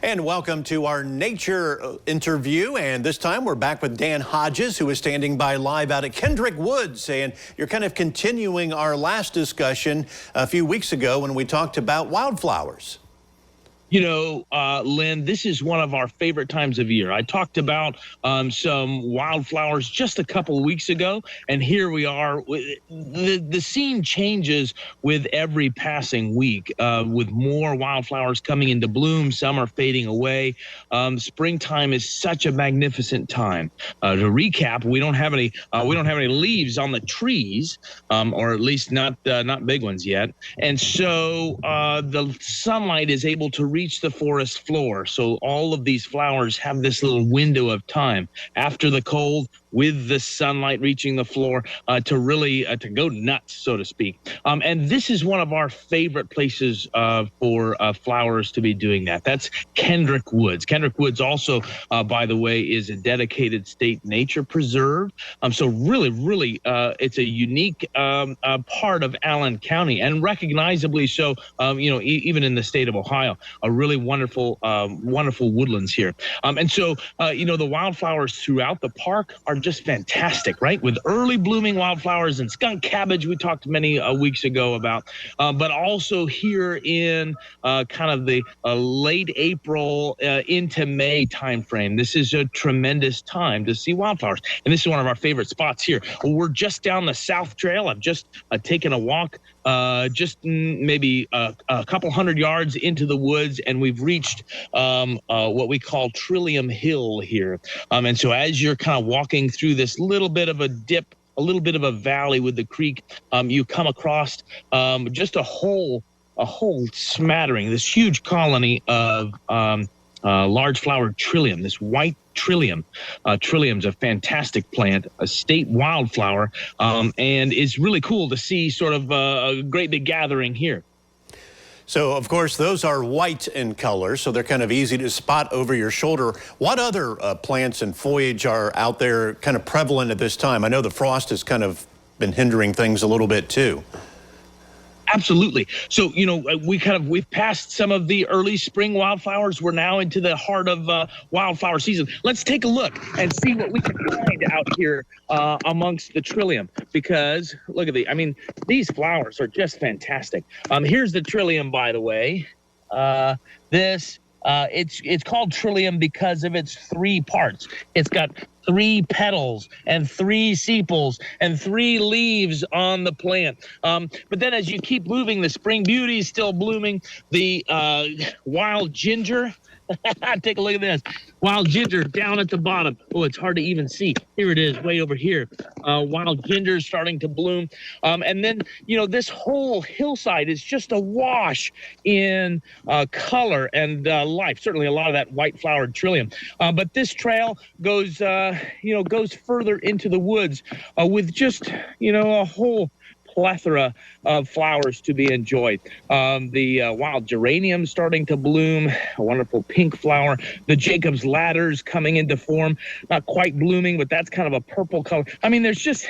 And welcome to our nature interview. And this time we're back with Dan Hodges, who is standing by live out at Kendrick Woods. And you're kind of continuing our last discussion a few weeks ago when we talked about wildflowers. You know, Lynn, this is one of our favorite times of year. I talked about some wildflowers just a couple weeks ago, and here we are. The scene changes with every passing week, with more wildflowers coming into bloom. Some are fading away. Springtime is such a magnificent time. To recap, we don't have any leaves on the trees, or at least not big ones yet, and so the sunlight is able to reach the forest floor. So all of these flowers have this little window of time after the cold, with the sunlight reaching the floor, to really to go nuts, so to speak. And this is one of our favorite places for flowers to be doing that. That's Kendrick Woods. Kendrick Woods also, by the way, is a dedicated state nature preserve. So really, it's a unique part of Allen County, and recognizably so, even in the state of Ohio. A really wonderful woodlands here. And so, the wildflowers throughout the park are just fantastic, right? With early blooming wildflowers and skunk cabbage we talked many weeks ago about, but also here in kind of the late April into May timeframe. This is a tremendous time to see wildflowers. And this is one of our favorite spots here. We're just down the South Trail. I've just taken a walk just maybe a couple hundred yards into the woods, and we've reached what we call Trillium Hill here. And so as you're kind of walking through this little bit of a dip, a little bit of a valley with the creek, you come across just a whole smattering, this huge colony of large flowered trillium, this white trillium. Trillium's a fantastic plant, a state wildflower, and it's really cool to see sort of a great big gathering here. So, of course, those are white in color, so they're kind of easy to spot over your shoulder. What other plants and foliage are out there kind of prevalent at this time? I know the frost has kind of been hindering things a little bit, too. Absolutely. So, we've passed some of the early spring wildflowers. We're now into the heart of wildflower season. Let's take a look and see what we can find out here amongst the trillium, because look at these flowers are just fantastic. Here's the trillium, by the way. It's called trillium because of its three parts. It's got 3 petals and 3 sepals and 3 leaves on the plant. But then as you keep moving, the spring beauty is still blooming. The wild ginger, take a look at this. Wild ginger down at the bottom. Oh, it's hard to even see. Here it is, way over here. Wild ginger is starting to bloom. And then, this whole hillside is just awash in color and life. Certainly a lot of that white flowered trillium. But this trail goes further into the woods with just, a whole plethora of flowers to be enjoyed. The wild geranium starting to bloom, a wonderful pink flower. The Jacob's ladders coming into form, not quite blooming, but that's kind of a purple color. I mean, it's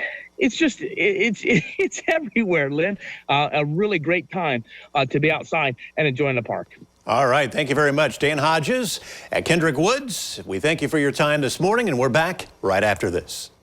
everywhere, Lynn. A really great time to be outside and enjoying the park. All right. Thank you very much, Dan Hodges at Kendrick Woods. We thank you for your time this morning, and we're back right after this.